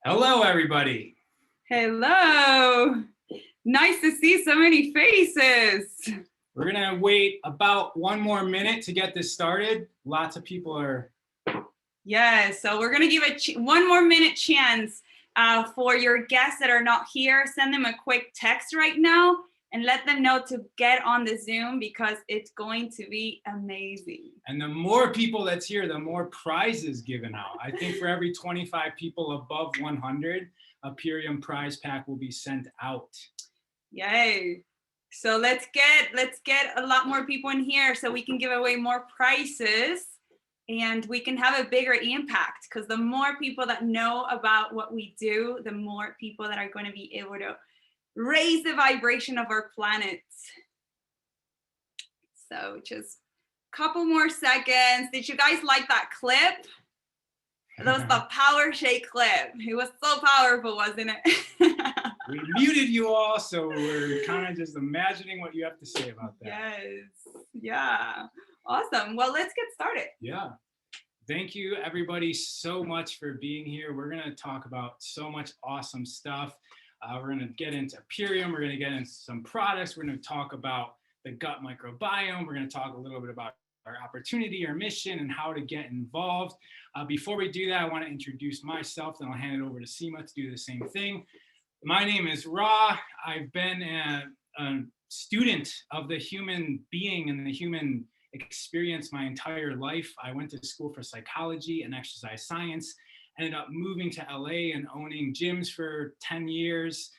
Hello, everybody. Hello. Nice to see so many faces. We're going to wait about one more minute to get this started. Lots of people are. Yes, so we're going to give one more minute chance for your guests that are not here. Send them a quick text right now and let them know to get on the Zoom because it's going to be amazing. And the more people that's here, the more prizes given out. I think for every 25 people above 100, a Purium prize pack will be sent out. Yay. So let's get a lot more people in here so we can give away more prizes and we can have a bigger impact, because the more people that know about what we do, the more people that are going to be able to raise the vibration of our planet. So just a couple more seconds. Did you guys like that clip? That was the power shake clip. It was so powerful, wasn't it? We muted you all, so we're kind of just imagining what you have to say about that. Yes. Yeah. Awesome. Well, let's get started. Yeah. Thank you, everybody, so much for being here. We're going to talk about so much awesome stuff. We're going to get into Purium. We're going to get into some products. We're going to talk about the gut microbiome. We're going to talk a little bit about our opportunity, our mission, and how to get involved. Before we do that, I want to introduce myself, then I'll hand it over to Seema to do the same thing. My name is Ra. I've been a student of the human being and the human experience my entire life. I went to school for psychology and exercise science, ended up moving to LA and owning gyms for 10 years,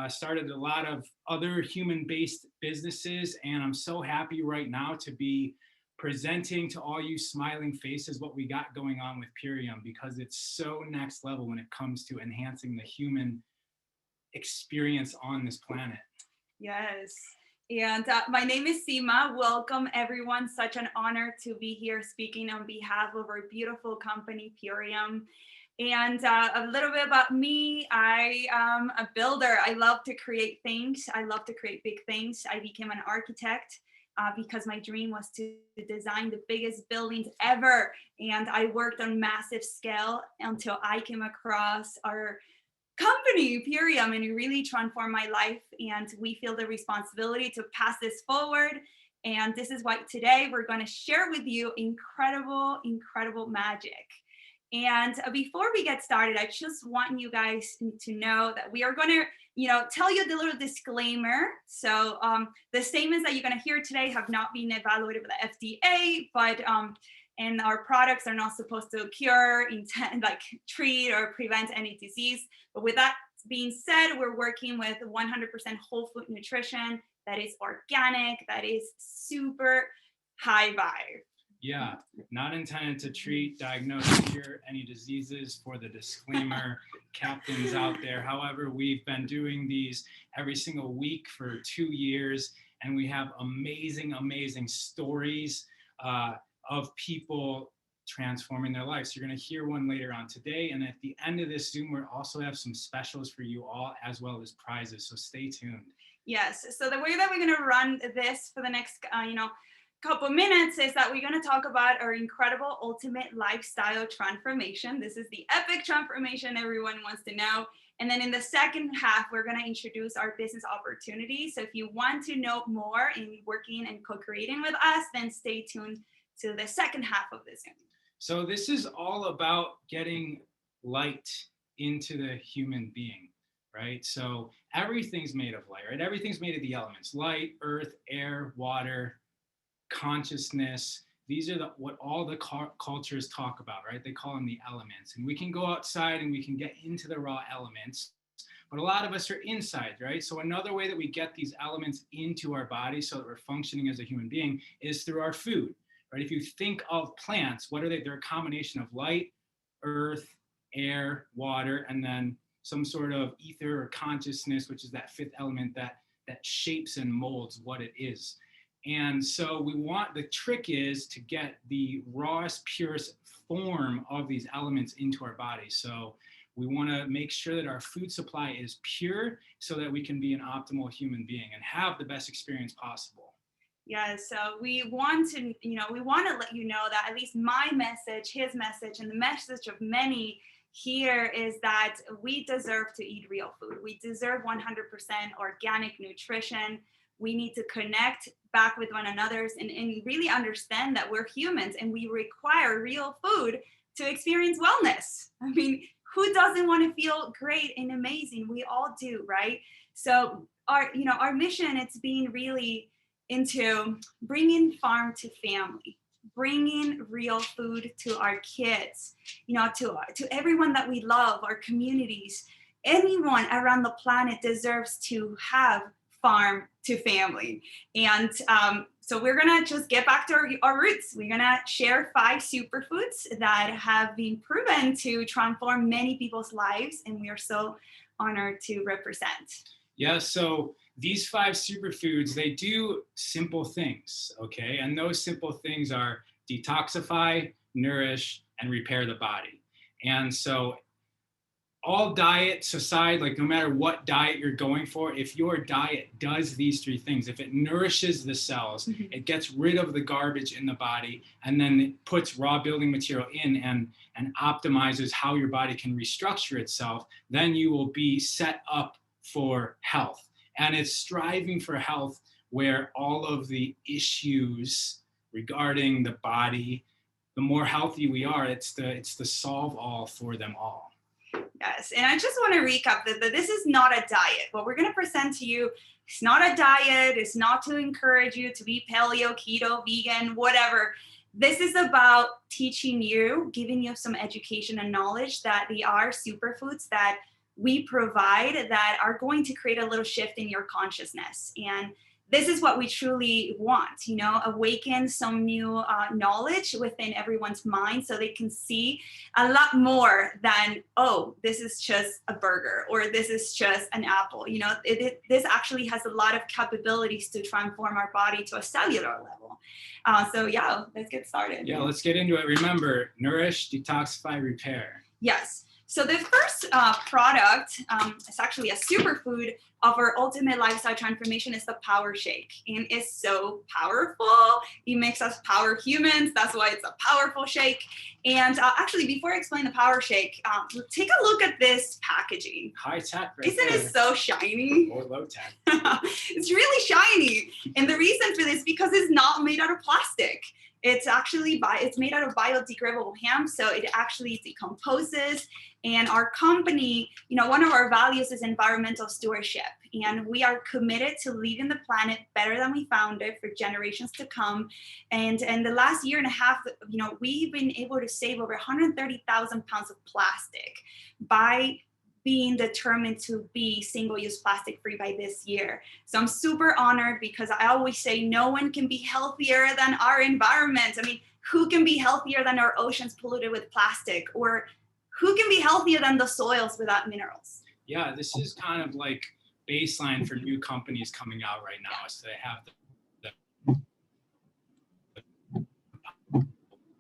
started a lot of other human-based businesses, and I'm so happy right now to be presenting to all you smiling faces what we got going on with Purium, because it's so next level when it comes to enhancing the human experience on this planet. Yes. And my name is Seema. Welcome, everyone. Such an honor to be here speaking on behalf of our beautiful company, Purium. And a little bit about me. I am a builder. I love to create things. I love to create big things. I became an architect because my dream was to design the biggest buildings ever. And I worked on massive scale until I came across our company, Purium, and it really transformed my life. And we feel the responsibility to pass this forward. And this is why today we're going to share with you incredible magic. And before we get started, I just want you guys to know that we are going to, tell you the little disclaimer. So the statements that you're going to hear today have not been evaluated by the FDA, but and our products are not supposed to cure, treat or prevent any disease. But with that being said, we're working with 100% whole food nutrition that is organic, that is super high vibe. Yeah, not intended to treat, diagnose, cure any diseases, for the disclaimer captains out there. However, we've been doing these every single week for 2 years, and we have amazing stories of people transforming their lives. So you're going to hear one later on today. And at the end of this Zoom, we'll also have some specials for you all, as well as prizes. So stay tuned. Yes. So the way that we're going to run this for the next, couple minutes is that we're going to talk about our incredible ultimate lifestyle transformation. This is the epic transformation everyone wants to know. And then in the second half, we're going to introduce our business opportunities. So if you want to know more in working and co-creating with us, then stay tuned to the second half of the Zoom. So this is all about getting light into the human being, right? So everything's made of light, right? Everything's made of the elements: light, earth, air, water, consciousness. These are what all the cultures talk about, right? They call them the elements. And we can go outside and we can get into the raw elements, but a lot of us are inside, right? So another way that we get these elements into our body so that we're functioning as a human being is through our food, right? If you think of plants, what are they? They're a combination of light, earth, air, water, and then some sort of ether or consciousness, which is that fifth element that shapes and molds what it is. And so the trick is to get the rawest, purest form of these elements into our body. So we want to make sure that our food supply is pure so that we can be an optimal human being and have the best experience possible. Yeah, so we want to let you know that at least my message, his message, and the message of many here is that we deserve to eat real food. We deserve 100% organic nutrition. We need to connect back with one another and really understand that we're humans and we require real food to experience wellness. I mean, who doesn't want to feel great and amazing? We all do, right? So our mission, it's being really into bringing farm to family, bringing real food to our kids, to everyone that we love, our communities. Anyone around the planet deserves to have farm to family. And so we're gonna just get back to our roots. We're gonna share 5 superfoods that have been proven to transform many people's lives, and we are so honored to represent. Yeah, so these 5 superfoods, they do simple things, okay? And those simple things are detoxify, nourish, and repair the body. And so all diets aside, like no matter what diet you're going for, if your diet does these 3 things, if it nourishes the cells, it gets rid of the garbage in the body, and then it puts raw building material in and optimizes how your body can restructure itself, then you will be set up for health. And it's striving for health where all of the issues regarding the body, the more healthy we are, it's the solve all for them all. Yes, and I just want to recap that this is not a diet. What we're going to present to you, it's not a diet. It's not to encourage you to be paleo, keto, vegan, whatever. This is about teaching you, giving you some education and knowledge that they are superfoods that we provide that are going to create a little shift in your consciousness. And this is what we truly want, awaken some new knowledge within everyone's mind so they can see a lot more than, oh, this is just a burger or this is just an apple. This actually has a lot of capabilities to transform our body to a cellular level. So yeah, let's get started. Yeah, let's get into it. Remember, nourish, detoxify, repair. Yes. So the first product, it's actually a superfood of our ultimate lifestyle transformation, is the Power Shake. And it's so powerful. It makes us power humans. That's why it's a powerful shake. And actually, before I explain the Power Shake, take a look at this packaging. High tech, right? Isn't it so shiny? Or low tech. It's really shiny. And the reason for this is because it's not made out of plastic. It's actually it's made out of biodegradable hemp, so it actually decomposes. And our company, one of our values is environmental stewardship, and we are committed to leaving the planet better than we found it for generations to come. And in the last year and a half, we've been able to save over 130,000 pounds of plastic by being determined to be single-use plastic free by this year. So I'm super honored because I always say no one can be healthier than our environment. I mean, who can be healthier than our oceans polluted with plastic? Or who can be healthier than the soils without minerals? Yeah, this is kind of like baseline for new companies coming out right now. So they have the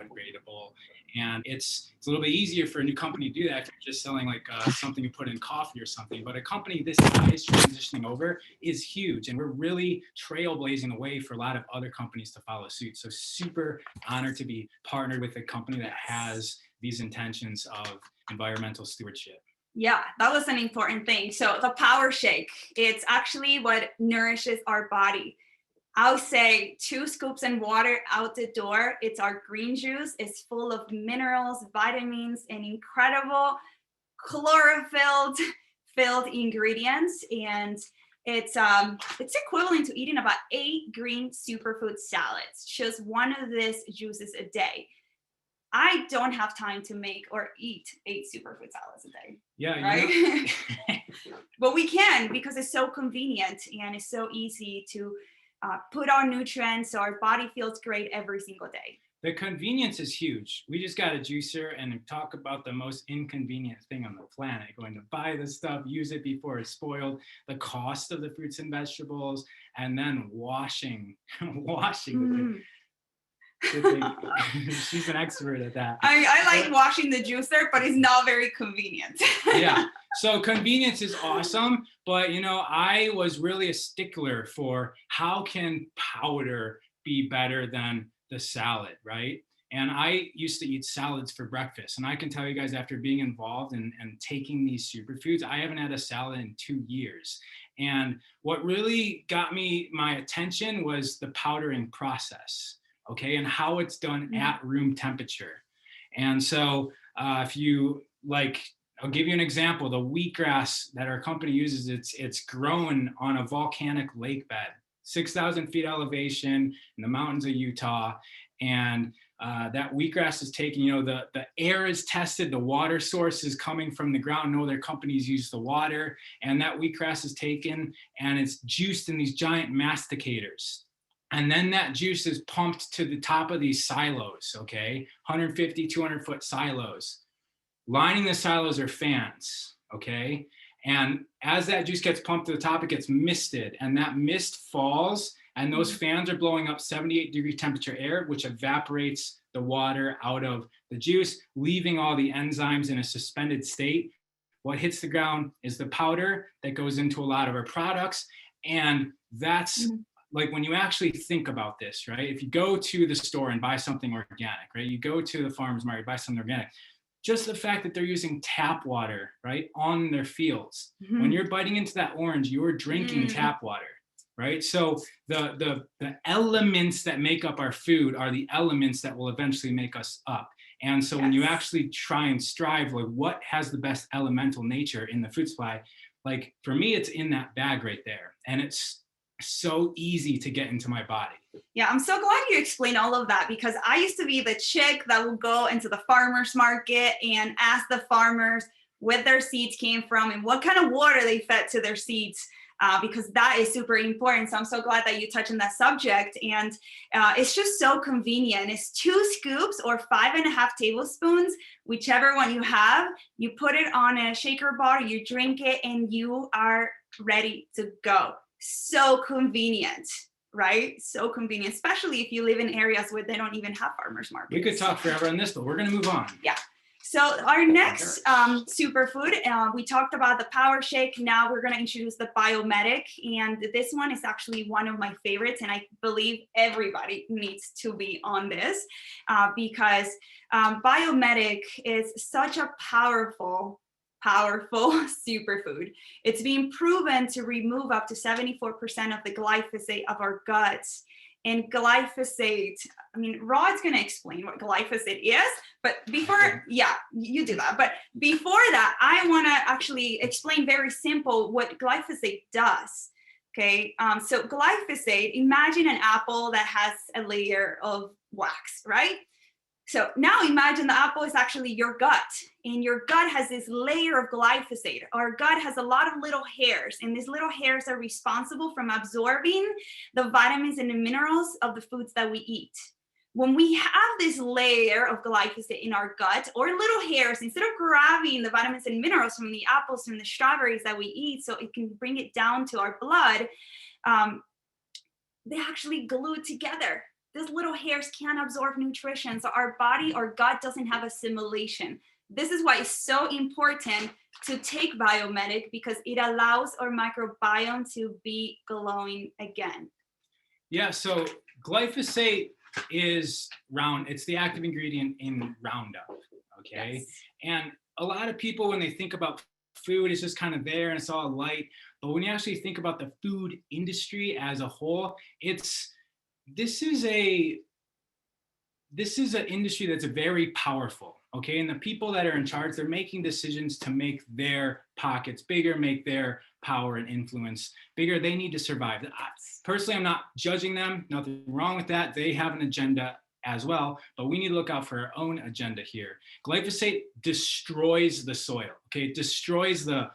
biodegradable. And it's a little bit easier for a new company to do that if you're just selling like something you put in coffee or something. But a company this size transitioning over is huge. And we're really trailblazing the way for a lot of other companies to follow suit. So super honored to be partnered with a company that has these intentions of environmental stewardship. Yeah, that was an important thing. So the Power Shake, it's actually what nourishes our body. I'll say 2 scoops in water out the door. It's our green juice. It's full of minerals, vitamins, and incredible chlorophyll-filled ingredients. And it's equivalent to eating about 8 green superfood salads, just one of these juices a day. I don't have time to make or eat 8 superfood salads a day. Yeah, right. But we can, because it's so convenient and it's so easy to put on nutrients so our body feels great every single day. The convenience is huge. We just got a juicer and talk about the most inconvenient thing on the planet, going to buy the stuff, use it before it's spoiled, the cost of the fruits and vegetables, and then washing. She's an expert at that. I like washing the juicer, but it's not very convenient. Yeah. So convenience is awesome, but I was really a stickler for how can powder be better than the salad, right? And I used to eat salads for breakfast. And I can tell you guys, after being involved and taking these superfoods, I haven't had a salad in 2 years. And what really got me my attention was the powdering process, okay, and how it's done at room temperature. And so if you like, I'll give you an example. The wheatgrass that our company uses, it's grown on a volcanic lake bed, 6,000 feet elevation in the mountains of Utah. And that wheatgrass is taken, the air is tested, the water source is coming from the ground. No other companies use the water. And that wheatgrass is taken and it's juiced in these giant masticators. And then that juice is pumped to the top of these silos, okay? 150, 200-foot silos. Lining the silos are fans, okay? And as that juice gets pumped to the top, it gets misted, and that mist falls, and those fans are blowing up 78-degree temperature air, which evaporates the water out of the juice, leaving all the enzymes in a suspended state. What hits the ground is the powder that goes into a lot of our products, and that's like when you actually think about this, right? If you go to the store and buy something organic, right? You go to the farmer's market, buy something organic. Just the fact that they're using tap water, right, on their fields. When you're biting into that orange, you're drinking tap water, right? So the elements that make up our food are the elements that will eventually make us up. And so when you actually try and strive, like what has the best elemental nature in the food supply, like for me, it's in that bag right there. And it's so easy to get into my body. Yeah, I'm so glad you explained all of that, because I used to be the chick that would go into the farmer's market and ask the farmers where their seeds came from and what kind of water they fed to their seeds, because that is super important. So I'm so glad that you touched on that subject. And it's just so convenient. It's 2 scoops or 5.5 tablespoons, whichever one you have. You put it on a shaker bottle, you drink it, and you are ready to go. So convenient, right? So convenient, especially if you live in areas where they don't even have farmers markets. We could talk forever on this, but we're going to move on. Yeah. So our next superfood, we talked about the Power Shake. Now we're going to introduce the Biomedic. And this one is actually one of my favorites. And I believe everybody needs to be on this because Biomedic is such a powerful superfood. It's been proven to remove up to 74% of the glyphosate of our guts. And glyphosate, I mean, Ra is going to explain what glyphosate is, but before, yeah, you do that. But before that, I want to actually explain very simple what glyphosate does. Okay, so glyphosate, imagine an apple that has a layer of wax, right? So now imagine the apple is actually your gut, and your gut has this layer of glyphosate. Our gut has a lot of little hairs, and these little hairs are responsible from absorbing the vitamins and the minerals of the foods that we eat. When we have this layer of glyphosate in our gut, or little hairs, instead of grabbing the vitamins and minerals from the apples, from the strawberries that we eat, so it can bring it down to our blood, they actually glue it together. These little hairs can't absorb nutrition, so our body, our gut doesn't have assimilation. This is why it's so important to take Biomedic, because it allows our microbiome to be glowing again. Yeah, so glyphosate is it's the active ingredient in Roundup, okay? Yes. And a lot of people, when they think about food, it's just kind of there and it's all light. But when you actually think about the food industry as a whole, this is an industry that's very powerful, okay? And the people that are in charge, they're making decisions to make their pockets bigger, make their power and influence bigger. They need to survive. Personally, I'm not judging them. Nothing wrong with that. They have an agenda as well, but we need to look out for our own agenda here. Glyphosate destroys the soil, okay? It destroys the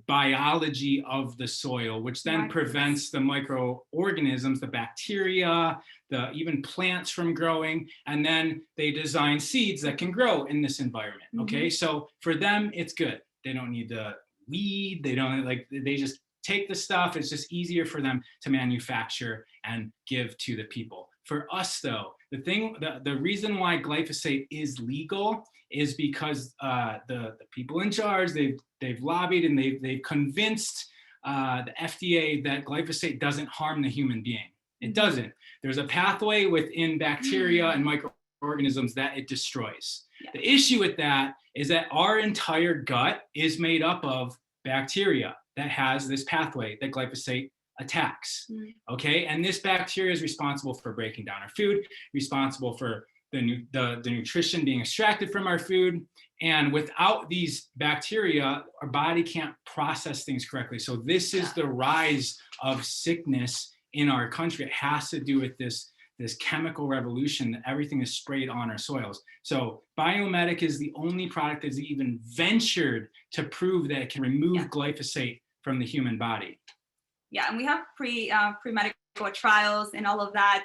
biology of the soil, which then prevents the microorganisms, the bacteria, the even plants from growing. And then they design seeds that can grow in this environment. Okay, so for them, it's good. They don't need to weed. They don't they just take the stuff. It's just easier for them to manufacture and give to the people. For us, though, the reason why glyphosate is legal is because the people in charge, they've lobbied and they've convinced the FDA that glyphosate doesn't harm the human being. It doesn't. There's a pathway within bacteria and microorganisms organisms that it destroys. Yeah. The issue with that is that our entire gut is made up of bacteria that has this pathway that glyphosate attacks. Okay, and this bacteria is responsible for breaking down our food, responsible for the nutrition being extracted from our food. And without these bacteria, our body can't process things correctly. So this is the rise of sickness in our country. It has to do with this chemical revolution that everything is sprayed on our soils. So Biomedic is the only product that's even ventured to prove that it can remove glyphosate from the human body. Yeah, and we have pre-medical trials and all of that.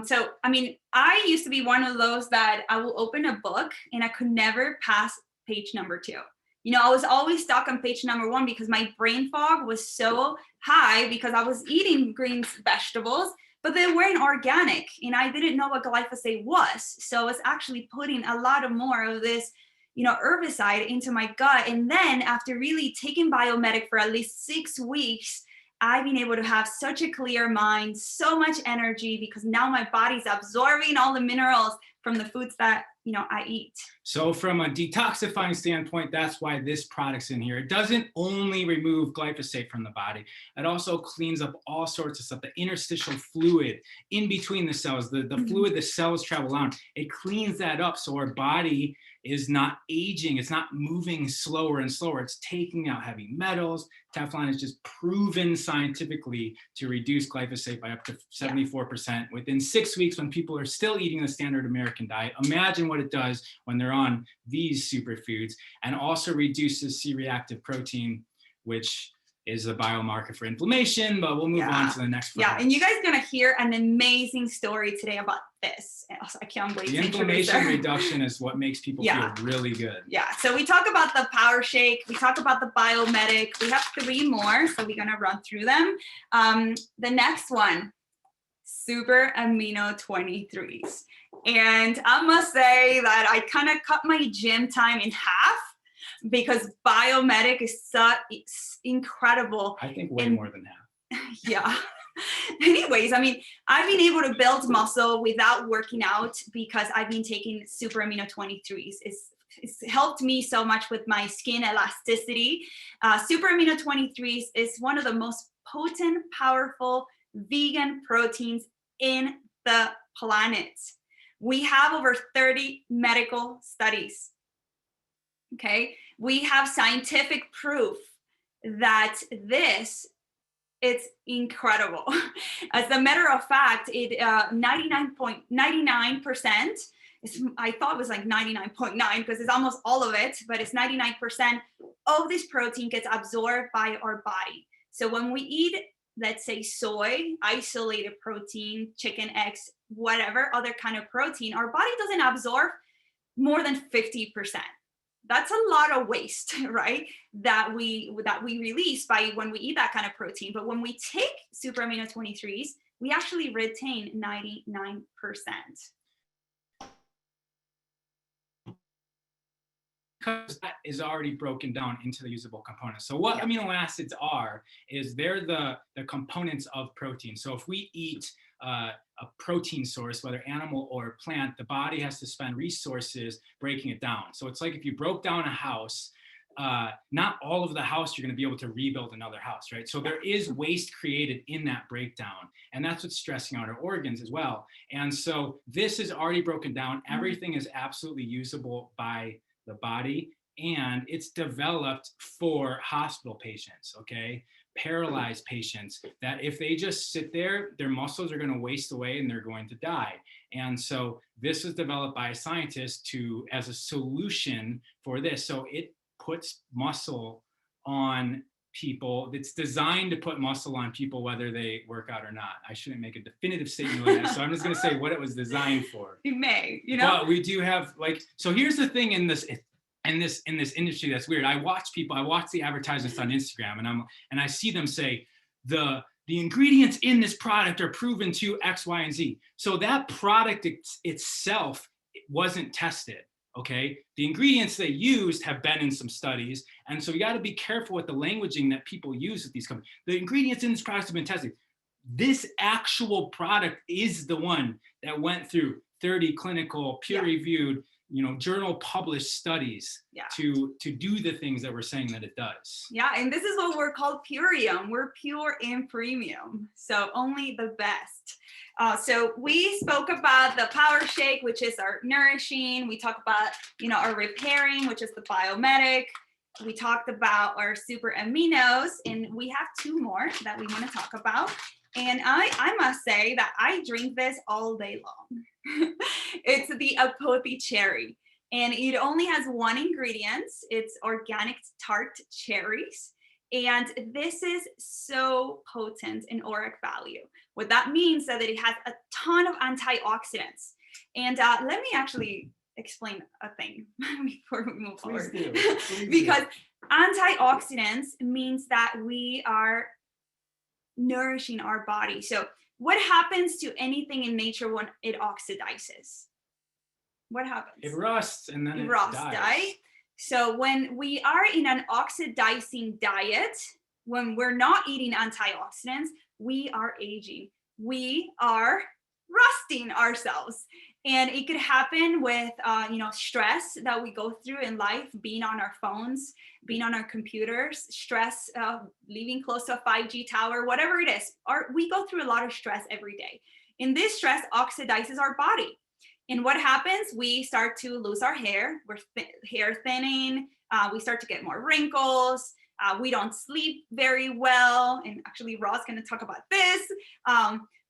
So, I mean, I used to be one of those that I will open a book and I could never pass page number 2. You know, I was always stuck on page number 1 because my brain fog was so high because I was eating greens, vegetables, but they weren't organic and I didn't know what glyphosate was. So I was actually putting a lot of more of this, you know, herbicide into my gut. And then after really taking Biomedic for at least 6 weeks, I've been able to have such a clear mind, so much energy, because now my body's absorbing all the minerals from the foods that, you know, I eat. So from a detoxifying standpoint, that's why this product's in here. It doesn't only remove glyphosate from the body, it also cleans up all sorts of stuff, the interstitial fluid in between the cells, the fluid the cells travel around. It cleans that up so our body is not aging, it's not moving slower and slower, it's taking out heavy metals. Teflon is just proven scientifically to reduce glyphosate by up to 74% within 6 weeks when people are still eating the standard American diet. Imagine what it does when they're on these superfoods, and also reduces C-reactive protein, which is a biomarker for inflammation, but we'll move on to the next product. Yeah, and you guys are gonna hear an amazing story today about this. I can't wait the to introduce inflammation her. reduction is what makes people feel really good. Yeah, so we talk about the Power Shake, we talk about the Biomedic, we have 3 more, so we're gonna run through them. The next one, Super Amino 23s. And I must say that I kind of cut my gym time in half because Biomedic is it's incredible. I think way more than half. Yeah. Anyways, I mean, I've been able to build muscle without working out because I've been taking Super Amino 23s. It's helped me so much with my skin elasticity. Super Amino 23s is one of the most potent, powerful vegan proteins in the planet. We have over 30 medical studies. Okay, we have scientific proof that it's incredible. As a matter of fact, it 99.99%. I thought it was like 99.9 because it's almost all of it, but it's 99% of this protein gets absorbed by our body. So when we eat, let's say soy, isolated protein, chicken, eggs, whatever other kind of protein, our body doesn't absorb more than 50%. That's a lot of waste, right? That we release by when we eat that kind of protein. But when we take Super Amino 23s, we actually retain 99%. Because that is already broken down into the usable components. So what amino acids are, is they're the components of protein. So if we eat a protein source, whether animal or plant, the body has to spend resources breaking it down. So it's like if you broke down a house, not all of the house you're going to be able to rebuild another house, right? So there is waste created in that breakdown, and that's what's stressing out our organs as well. And so this is already broken down. Everything is absolutely usable by the body, and it's developed for hospital patients, okay? Paralyzed patients, that if they just sit there, their muscles are going to waste away and they're going to die. And so this was developed by a scientist as a solution for this. So it puts muscle on people. It's designed to put muscle on people whether they work out or not. I shouldn't make a definitive statement like that, so I'm just going to say what it was designed for. You may, you know. But we do have, like, so here's the thing in this industry that's weird. I watch the advertisements on Instagram, and I see them say the ingredients in this product are proven to X, Y, and Z. So that product itself wasn't tested. Okay, the ingredients they used have been in some studies, and so you got to be careful with the languaging that people use with these companies. The ingredients in this product have been tested. This actual product is the one that went through 30 clinical, peer-reviewed, journal published studies to do the things that we're saying that it does. Yeah, and this is what we're called Purium. We're pure and premium, so only the best. So we spoke about the power shake, which is our nourishing. We talked about, our repairing, which is the biomedic. We talked about our super aminos, and we have two more that we want to talk about. And I must say that I drink this all day long. It's the Apothecary cherry, and it only has one ingredient. It's organic tart cherries. And this is so potent in auric value. What that means is that it has a ton of antioxidants. And let me actually explain a thing before we move forward. Please because antioxidants means that we are nourishing our body. So what happens to anything in nature when it oxidizes? What happens? It rusts and then it rusts, dies. Right? So when we are in an oxidizing diet, when we're not eating antioxidants, we are aging. We are rusting ourselves. And it could happen with, stress that we go through in life, being on our phones, being on our computers, stress, living close to a 5G tower, whatever it is. We go through a lot of stress every day. And this stress oxidizes our body. And what happens? We start to lose our hair. We're hair thinning. We start to get more wrinkles. We don't sleep very well. And actually, Ra's going to talk about this.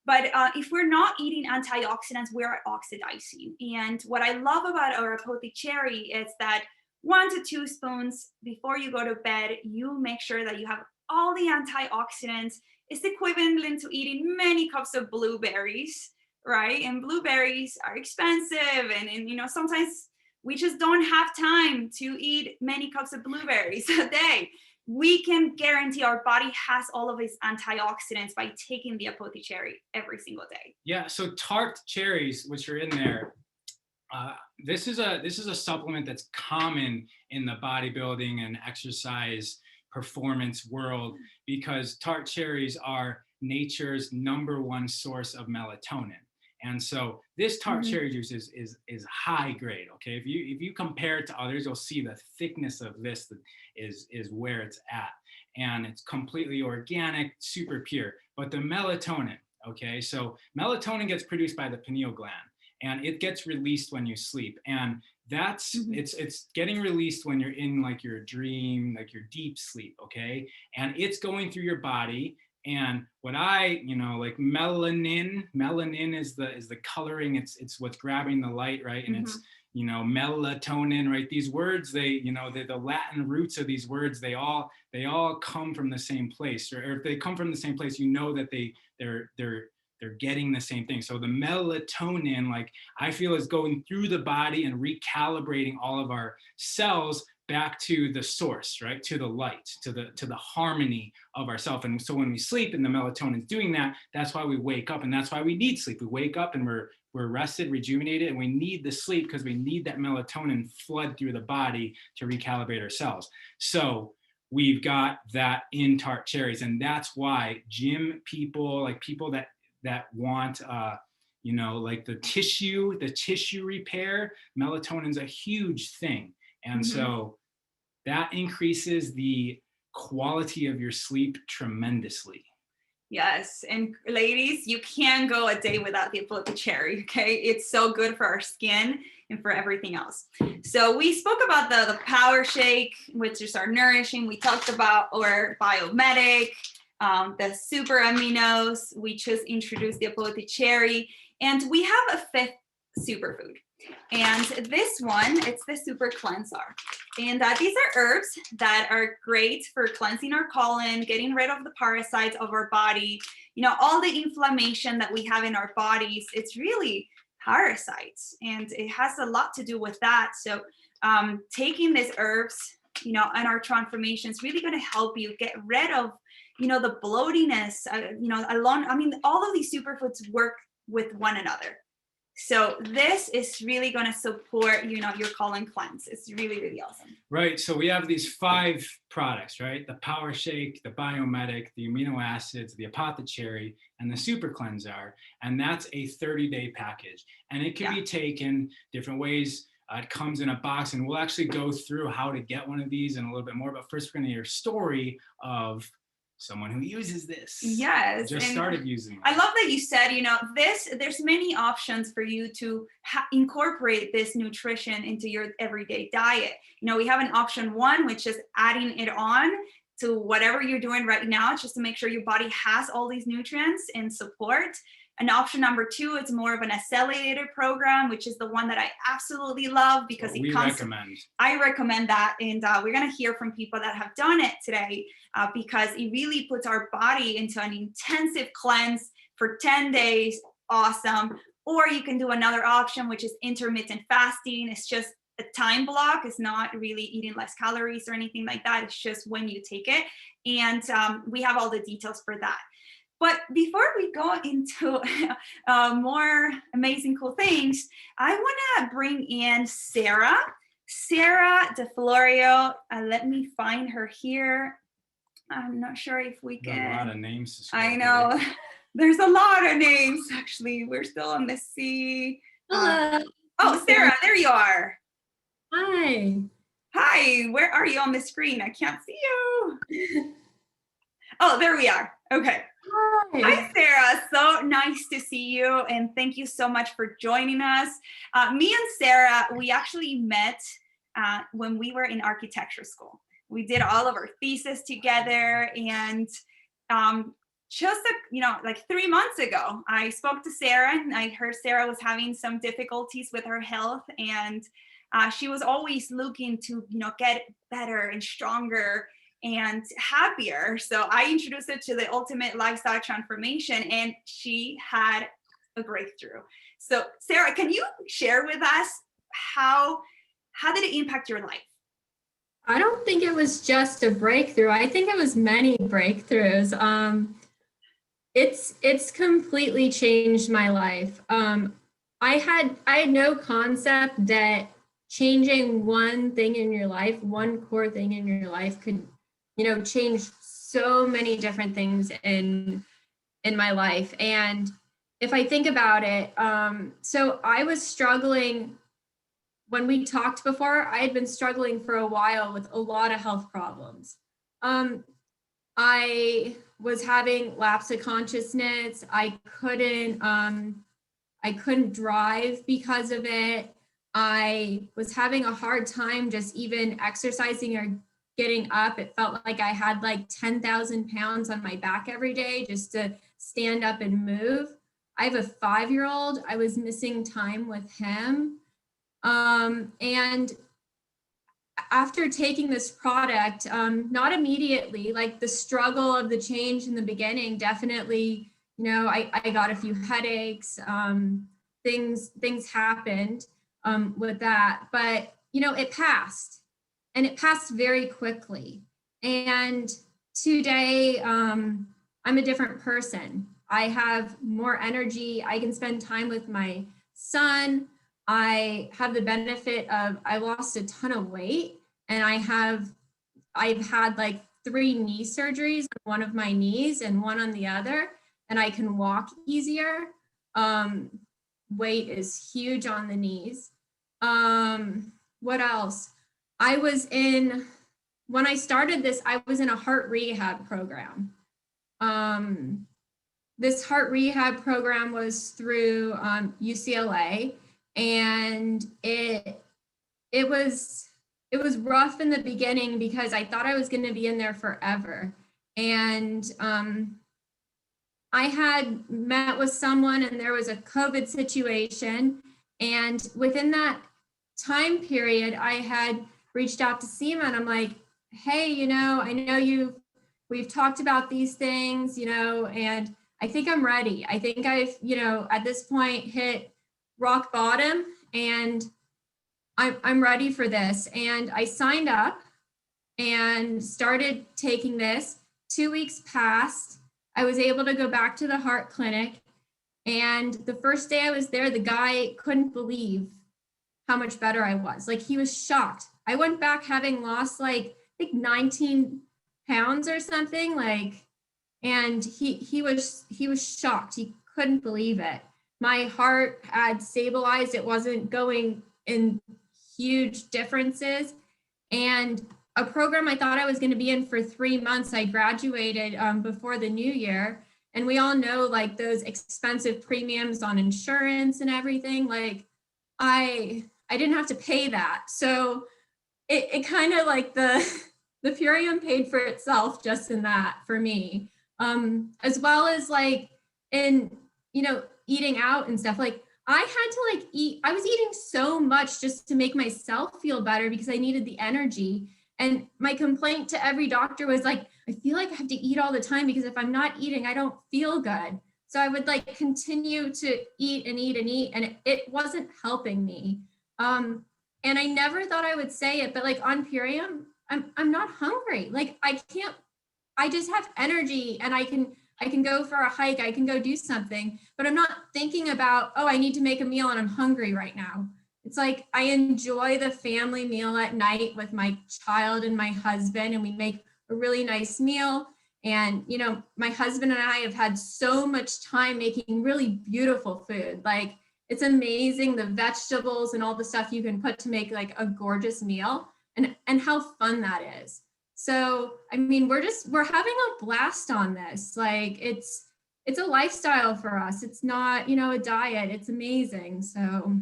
But if we're not eating antioxidants, we're oxidizing. And what I love about our Apothecary cherry is that 1 to 2 spoons before you go to bed, you make sure that you have all the antioxidants. It's equivalent to eating many cups of blueberries, right? And blueberries are expensive. And sometimes we just don't have time to eat many cups of blueberries a day. We can guarantee our body has all of its antioxidants by taking the Apothecary cherry every single day. Yeah, so tart cherries, which are in there, this is a supplement that's common in the bodybuilding and exercise performance world because tart cherries are nature's #1 source of melatonin. And so this tart cherry juice is high grade. Okay, if you compare it to others, you'll see the thickness of this is where it's at, and it's completely organic, super pure. But the melatonin, okay, so melatonin gets produced by the pineal gland, and it gets released when you sleep, and that's it's getting released when you're in like your dream, like your deep sleep, okay, and it's going through your body. And what like melanin is the coloring. It's what's grabbing the light, right? And it's, melatonin, right? These words, the Latin roots of these words, they all come from the same place, or if they come from the same place, that they're getting the same thing. So the melatonin, like I feel, is going through the body and recalibrating all of our cells back to the source, right? To the light, to the harmony of ourself. And so when we sleep and the melatonin is doing that, that's why we wake up, and that's why we need sleep. We wake up and we're rested, rejuvenated, and we need the sleep because we need that melatonin flood through the body to recalibrate our cells. So we've got that in tart cherries, and that's why gym people, like people that want like the tissue repair, melatonin's a huge thing. And so that increases the quality of your sleep tremendously. Yes, and ladies, you can't go a day without the Apothecary cherry, okay? It's so good for our skin and for everything else. So we spoke about the power shake, which is our nourishing. We talked about our biomedic, the super aminos. We just introduced the Apothecary cherry, and we have a 5th superfood. And this one, it's the super cleanser. And these are herbs that are great for cleansing our colon, getting rid of the parasites of our body, all the inflammation that we have in our bodies. It's really parasites, and it has a lot to do with that. So taking these herbs, and our transformation is really going to help you get rid of, the bloatiness, all of these superfoods work with one another. So this is really going to support, your colon cleanse. It's really, really awesome. Right. So we have these 5 products, right? The Power Shake, the Biomedic, the amino acids, the apothecary, and the Super Cleanser. And that's a 30-day package. And it can be taken different ways. It comes in a box, and we'll actually go through how to get one of these and a little bit more. But first, we're going to hear a story of someone who uses this. Yes. Just started using it. I love that you said, there's many options for you to incorporate this nutrition into your everyday diet. We have an option 1, which is adding it on to whatever you're doing right now, just to make sure your body has all these nutrients and support. And option number 2, it's more of an accelerated program, which is the one that I absolutely love because I recommend that. And we're going to hear from people that have done it today because it really puts our body into an intensive cleanse for 10 days. Awesome. Or you can do another option, which is intermittent fasting. It's just a time block. It's not really eating less calories or anything like that. It's just when you take it. And we have all the details for that. But before we go into more amazing, cool things, I want to bring in Sarah DeFlorio. Let me find her here. I'm not sure if we can. There's a lot of names. I know. There's a lot of names, actually. We're still on the C. Hello. Sarah, there you are. Hi. Hi, where are you on the screen? I can't see you. Oh, there we are. Okay. Hi, Sarah. So nice to see you. And thank you so much for joining us. Me and Sarah, we actually met when we were in architecture school. We did all of our thesis together. And just, like 3 months ago, I spoke to Sarah and I heard Sarah was having some difficulties with her health. And she was always looking to, get better and stronger and happier. So I introduced her to the ultimate lifestyle transformation, and she had a breakthrough. So Sarah, can you share with us how did it impact your life? I don't think it was just a breakthrough. I think it was many breakthroughs. It's completely changed my life. I had no concept that changing one thing in your life, one core thing in your life could change so many different things in my life. And if I think about it, so I was struggling when we talked before. I had been struggling for a while with a lot of health problems. I was having lapse of consciousness. I couldn't drive because of it. I was having a hard time just even exercising or getting up. It felt like I had like 10,000 pounds on my back every day just to stand up and move. I have a 5-year-old. I was missing time with him. And after taking this product, not immediately, like the struggle of the change in the beginning, definitely, I got a few headaches, things happened with that, but, it passed. And it passed very quickly. And today, I'm a different person. I have more energy. I can spend time with my son. I have the benefit of, I lost a ton of weight, and I've had like 3 knee surgeries on one of my knees and one on the other, and I can walk easier. Weight is huge on the knees. What else? When I started this, I was in a heart rehab program. This heart rehab program was through UCLA, and it was rough in the beginning because I thought I was going to be in there forever. And I had met with someone, and there was a COVID situation. And within that time period, I had reached out to Seema, and I'm like, hey, I know we've talked about these things, and I think I'm ready. I think I've, at this point hit rock bottom, and I'm ready for this. And I signed up and started taking this. 2 weeks passed. I was able to go back to the heart clinic. And the first day I was there, the guy couldn't believe how much better I was. Like, he was shocked. I went back having lost like, I think 19 pounds or something, like, and he was shocked. He couldn't believe it. My heart had stabilized. It wasn't going in huge differences. And a program I thought I was going to be in for 3 months, I graduated before the new year. And we all know, like, those expensive premiums on insurance and everything. Like, I didn't have to pay that. So it kind of like the Purium paid for itself just in that for me. As well as like in, eating out and stuff. Like, I had to like eat, I was eating so much just to make myself feel better because I needed the energy. And my complaint to every doctor was like, I feel like I have to eat all the time because if I'm not eating, I don't feel good. So I would like continue to eat and eat and eat, and it wasn't helping me. And I never thought I would say it, but like on Purium, I'm not hungry. Like, I just have energy, and I can go for a hike, I can go do something, but I'm not thinking about, oh, I need to make a meal and I'm hungry right now. It's like I enjoy the family meal at night with my child and my husband, and we make a really nice meal. And, my husband and I have had so much time making really beautiful food. Like, it's amazing, the vegetables and all the stuff you can put to make like a gorgeous meal, and how fun that is. So, I mean, we're having a blast on this. Like, it's a lifestyle for us. It's not, a diet. It's amazing. So.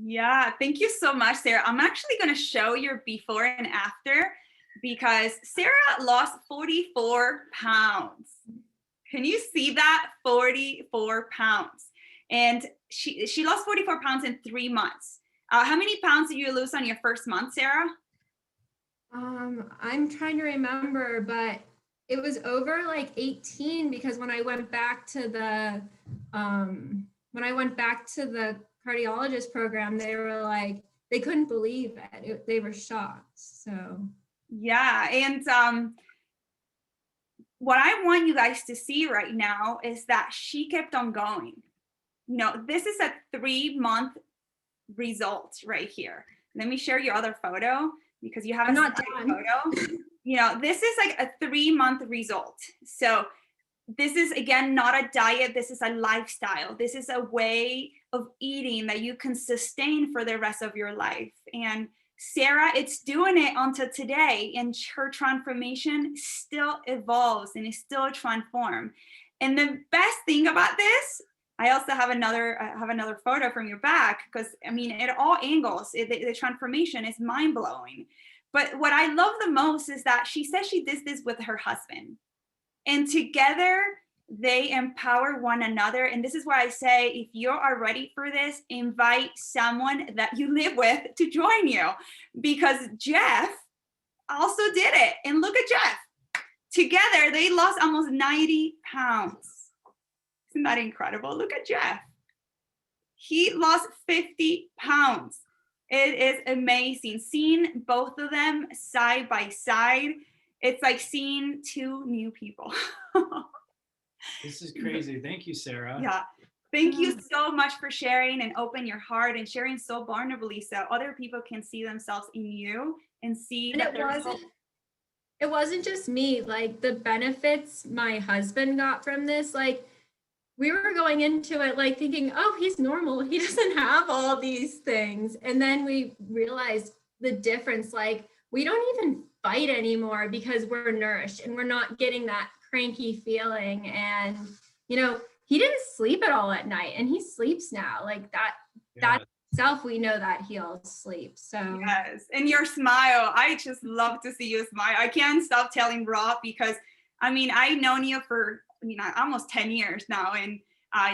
Yeah, thank you so much, Sarah. I'm actually going to show your before and after because Sarah lost 44 pounds. Can you see that? 44 pounds. And she lost 44 pounds in 3 months. How many pounds did you lose on your first month, Sarah? I'm trying to remember, but it was over like 18 because when I went back to the cardiologist program, they were like, they couldn't believe it. They were shocked. So yeah, and what I want you guys to see right now is that she kept on going. This is a 3-month result right here. Let me share your other photo because you have a not done. Photo. This is like a 3-month result. So this is, again, not a diet. This is a lifestyle. This is a way of eating that you can sustain for the rest of your life. And Sarah, it's doing it until today, and her transformation still evolves and is still transformed. And the best thing about this, I also have another photo from your back because, I mean, at all angles, the transformation is mind-blowing. But what I love the most is that she says she did this with her husband. And together, they empower one another. And this is why I say, if you are ready for this, invite someone that you live with to join you. Because Jeff also did it. And look at Jeff. Together, they lost almost 90 pounds. Isn't that incredible? Look at Jeff. He lost 50 pounds. It is amazing. Seeing both of them side by side, it's like seeing two new people. This is crazy. Thank you, Sarah. Yeah. Thank you so much for sharing and open your heart and sharing so vulnerably so other people can see themselves in you and see and that it wasn't just me. Like, the benefits my husband got from this, like, we were going into it like thinking, oh, he's normal. He doesn't have all these things. And then we realized the difference. Like, we don't even fight anymore because we're nourished and we're not getting that cranky feeling. And, he didn't sleep at all at night, and he sleeps now. Like, that itself, we know that heals sleep. So yes. And your smile, I just love to see you smile. I can't stop telling Ra because, I mean, I've known you for almost 10 years now, and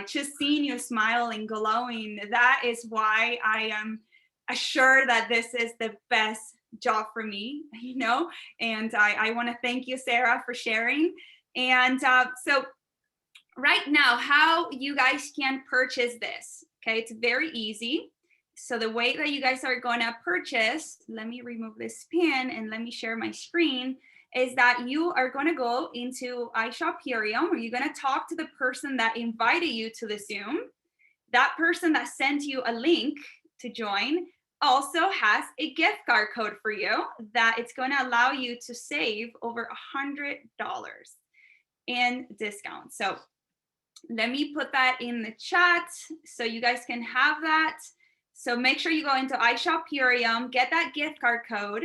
just seeing you smile and glowing, that is why I am assured that this is the best job for me, and I want to thank you, Sarah, for sharing. And so right now, how you guys can purchase this, okay, it's very easy. So the way that you guys are going to purchase, let me remove this pin and let me share my screen, is that you are going to go into iShop Purium, or you're going to talk to the person that invited you to the Zoom. That person that sent you a link to join also has a gift card code for you that it's going to allow you to save over $100 in discount. So let me put that in the chat so you guys can have that. So make sure you go into iShop Purium, get that gift card code,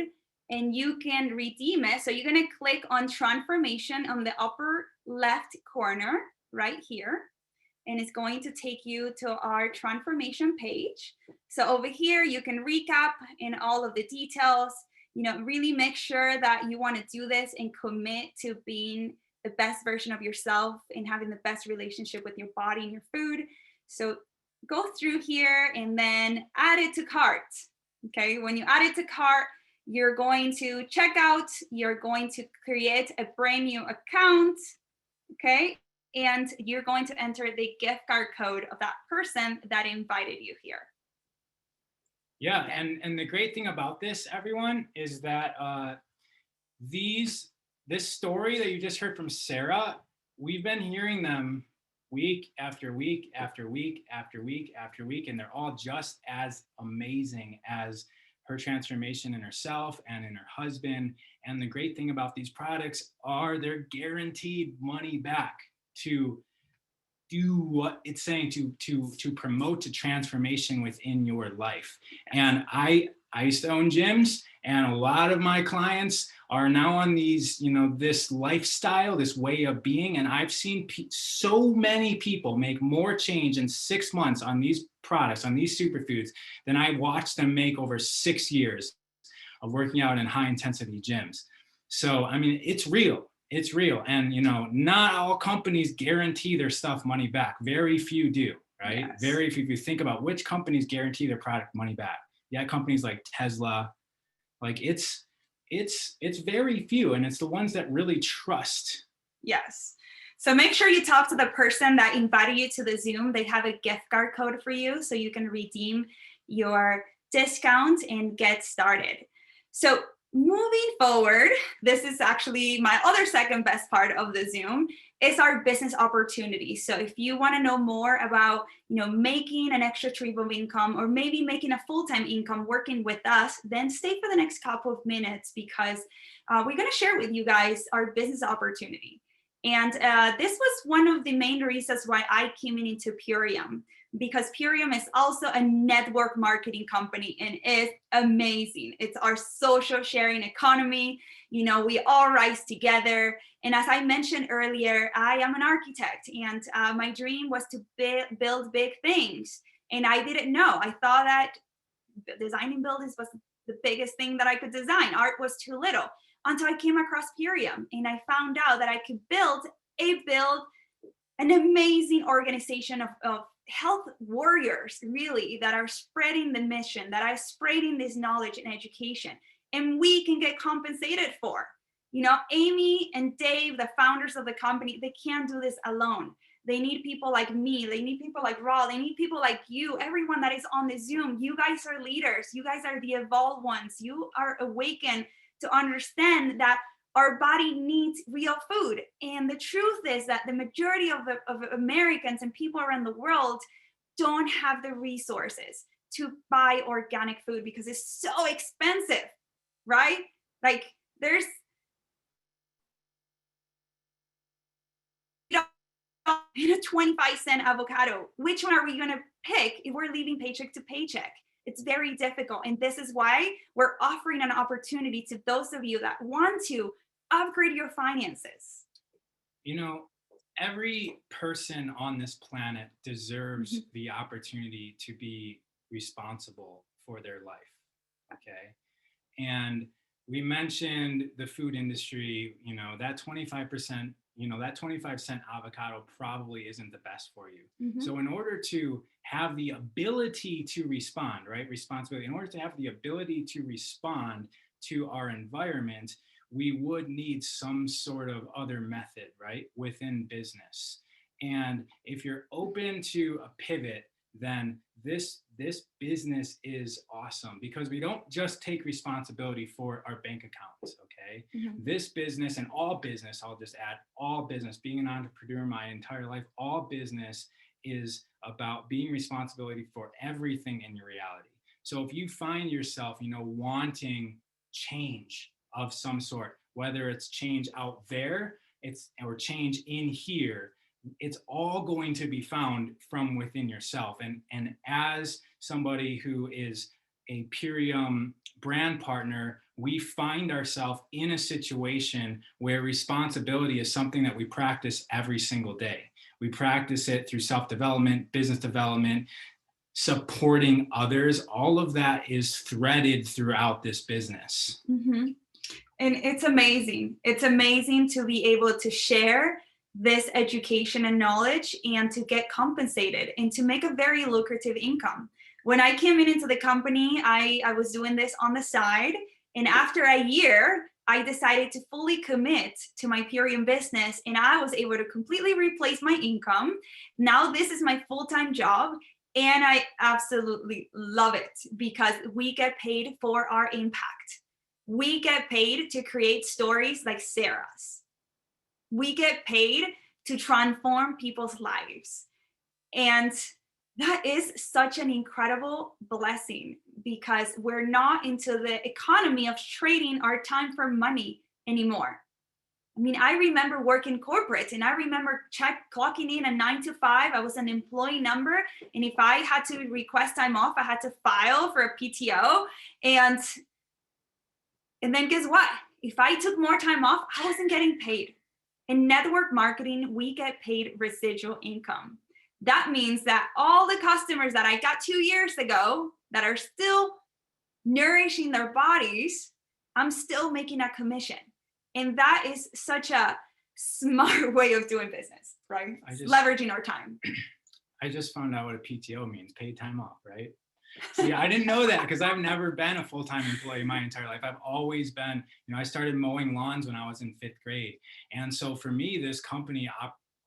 and you can redeem it. So you're going to click on transformation on the upper left corner right here. And it's going to take you to our transformation page. So over here, you can recap in all of the details, really make sure that you want to do this and commit to being the best version of yourself and having the best relationship with your body and your food. So go through here and then add it to cart. Okay, when you add it to cart, you're going to check out, you're going to create a brand new account. Okay, and you're going to enter the gift card code of that person that invited you here. Yeah, and the great thing about this, everyone, is that this story that you just heard from Sarah, we've been hearing them week after week after week after week after week, and they're all just as amazing as her transformation in herself and in her husband. And the great thing about these products are they're guaranteed money back to do what it's saying, to promote a transformation within your life. And I used to own gyms, and a lot of my clients are now on these, this lifestyle, this way of being. And I've seen so many people make more change in 6 months on these products, on these superfoods, than I watched them make over 6 years of working out in high intensity gyms. So, I mean, it's real. It's real. And, not all companies guarantee their stuff money back. Very few do, right? Yes. Very few. If you think about which companies guarantee their product money back. Yeah, companies like Tesla, like it's very few, and it's the ones that really trust. Yes. So make sure you talk to the person that invited you to the Zoom. They have a gift card code for you so you can redeem your discount and get started. So moving forward, this is actually my other second best part of the Zoom, is our business opportunity. So if you want to know more about, making an extra stream of income, or maybe making a full-time income working with us, then stay for the next couple of minutes, because we're going to share with you guys our business opportunity. And this was one of the main reasons why I came into Purium, because Purium is also a network marketing company and it's amazing. It's our social sharing economy. We all rise together. And as I mentioned earlier, I am an architect, and my dream was to build big things. And I didn't know. I thought that designing buildings was the biggest thing that I could design. Art was too little, until I came across Purium, and I found out that I could build an amazing organization of health warriors, really, that are spreading the mission, that are spreading this knowledge and education, and we can get compensated for. Amy and Dave, the founders of the company, they can't do this alone. They need people like me. They need people like Ra. They need people like you, everyone that is on the Zoom. You guys are leaders. You guys are the evolved ones. You are awakened to understand that our body needs real food. And the truth is that the majority of Americans and people around the world don't have the resources to buy organic food because it's so expensive, right? Like there's a 25-cent avocado. Which one are we going to pick if we're living paycheck to paycheck? It's very difficult. And this is why we're offering an opportunity to those of you that want to upgrade your finances. Every person on this planet deserves the opportunity to be responsible for their life. Okay. And we mentioned the food industry, that 25%, that 25-cent avocado probably isn't the best for you. So in order to have the ability to respond, right? Responsibility. In order to have the ability to respond to our environment, we would need some sort of other method, right? Within business. And if you're open to a pivot, then this business is awesome because we don't just take responsibility for our bank accounts, okay? Mhm. This business and all business, I'll just add, all business, being an entrepreneur my entire life, all business is about being responsibility for everything in your reality. So if you find yourself, wanting change of some sort, whether it's change out there, or change in here, it's all going to be found from within yourself. And as somebody who is a Purium brand partner, we find ourselves in a situation where responsibility is something that we practice every single day. We practice it through self-development, business development, supporting others. All of that is threaded throughout this business. Mm-hmm. And it's amazing. It's amazing to be able to share this education and knowledge and to get compensated and to make a very lucrative income. When I came into the company, I was doing this on the side. And after a year, I decided to fully commit to my Purium business, and I was able to completely replace my income. Now this is my full-time job, and I absolutely love it because we get paid for our impact. We get paid to create stories like Sarah's. We get paid to transform people's lives. And that is such an incredible blessing because we're not into the economy of trading our time for money anymore. I mean, I remember working corporate and I remember clocking in at 9 to 5. I was an employee number. And if I had to request time off, I had to file for a PTO. And then guess what? If I took more time off, I wasn't getting paid. In network marketing, we get paid residual income. That means that all the customers that I got 2 years ago that are still nourishing their bodies, I'm still making a commission. And that is such a smart way of doing business, right? Leveraging our time. I just found out what a PTO means, paid time off, right? See, I didn't know that because I've never been a full-time employee my entire life. I've always been, I started mowing lawns when I was in 5th grade. And so for me, this company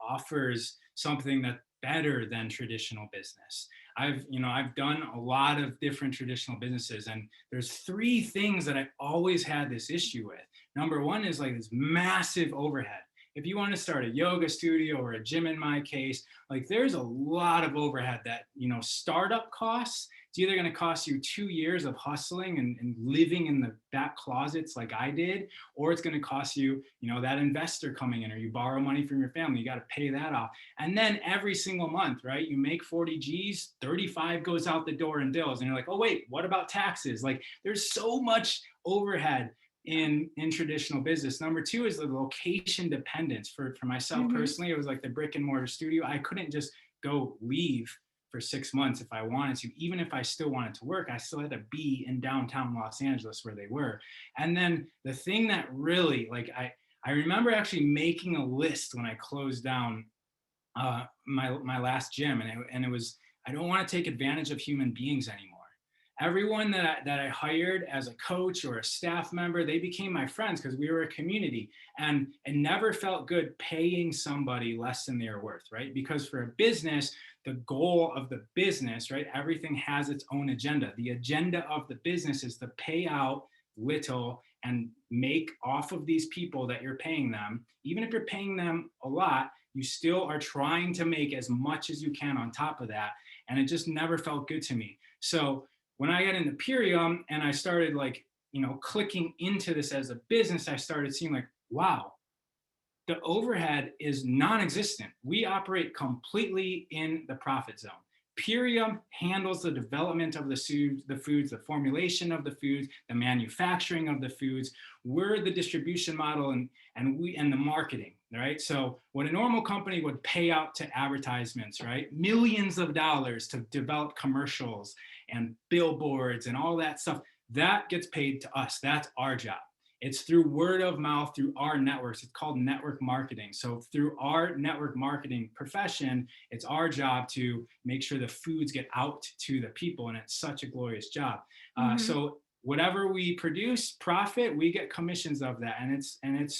offers something that's better than traditional business. I've done a lot of different traditional businesses, and there's 3 things that I always had this issue with. Number one is like this massive overhead. If you want to start a yoga studio or a gym, in my case, like there's a lot of overhead that, startup costs. It's either going to cost you 2 years of hustling and living in the back closets like I did, or it's going to cost you, that investor coming in, or you borrow money from your family, you got to pay that off. And then every single month, right, you make 40 G's, 35 goes out the door in bills. And you're like, oh, wait, what about taxes? Like there's so much overhead in traditional business. Number 2 is the location dependence. For myself personally, it was like the brick and mortar studio. I couldn't just go leave for 6 months if I wanted to. Even if I still wanted to work, I still had to be in downtown Los Angeles where they were. And then the thing that really, like, I remember actually making a list when I closed down my last gym, and it was, I don't want to take advantage of human beings anymore. Everyone that I hired as a coach or a staff member, they became my friends because we were a community, and it never felt good paying somebody less than they're worth, right? Because for a business, the goal of the business, right? Everything has its own agenda. The agenda of the business is to pay out little and make off of these people that you're paying them. Even if you're paying them a lot, you still are trying to make as much as you can on top of that. And it just never felt good to me. So when I got into Purium and I started clicking into this as a business, I started seeing like, wow, the overhead is non-existent. We operate completely in the profit zone. Purium handles the development of the foods, the formulation of the foods, the manufacturing of the foods. We're the distribution model and the marketing, right? So what a normal company would pay out to advertisements, right? Millions of dollars to develop commercials and billboards and all that stuff, that gets paid to us. That's our job. It's through word of mouth, through our networks. It's called network marketing. So through our network marketing profession, it's our job to make sure the foods get out to the people. And it's such a glorious job. So whatever we produce, profit, we get commissions of that. And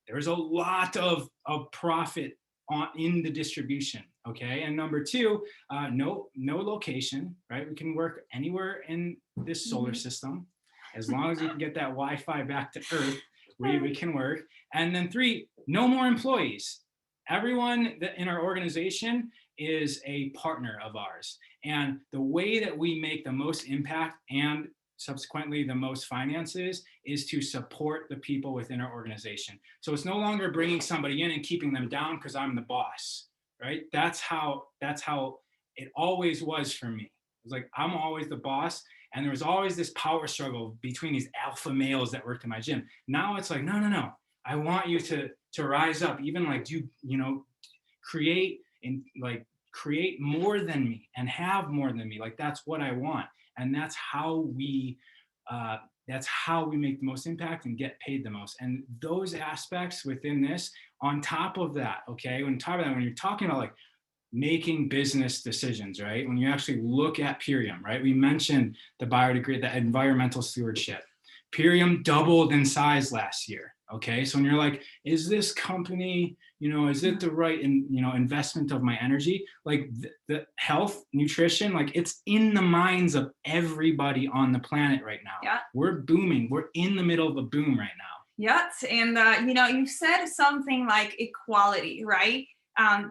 there's a lot of profit in the distribution. Okay. And number two, no location, right? We can work anywhere in this solar system. As long as we can get that Wi-Fi back to Earth, we can work. And then three, no more employees. Everyone that in our organization is a partner of ours. And the way that we make the most impact and subsequently the most finances is to support the people within our organization. So it's no longer bringing somebody in and keeping them down because I'm the boss, right? That's how it always was for me. It was like, I'm always the boss. And there was always this power struggle between these alpha males that worked in my gym. Now it's like, no. I want you to rise up, even like create more than me and have more than me. Like that's what I want. And that's how we make the most impact and get paid the most. And those aspects within this, on top of that, okay, when you're talking about like making business decisions, right? When you actually look at Purium, right? We mentioned the the environmental stewardship. Purium doubled in size last year. Okay. So when you're like, is this company, is it the right, investment of my energy? Like the health, nutrition, like it's in the minds of everybody on the planet right now. Yeah. We're booming. We're in the middle of a boom right now. Yes. And, you said something like equality, right?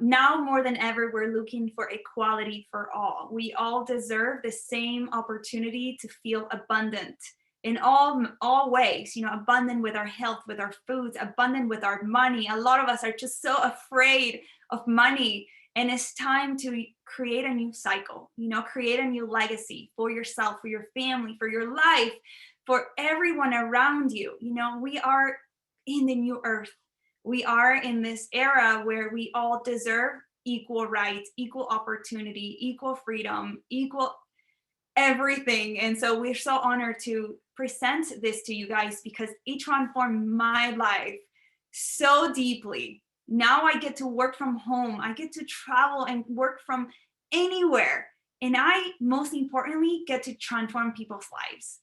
Now more than ever, we're looking for equality for all. We all deserve the same opportunity to feel abundant in all ways, abundant with our health, with our foods, abundant with our money. A lot of us are just so afraid of money, and it's time to create a new cycle, create a new legacy for yourself, for your family, for your life, for everyone around you. We are in the new earth. We are in this era where we all deserve equal rights, equal opportunity, equal freedom, equal everything. And so we're so honored to present this to you guys because it transformed my life so deeply. Now I get to work from home. I get to travel and work from anywhere. And I, most importantly, get to transform people's lives.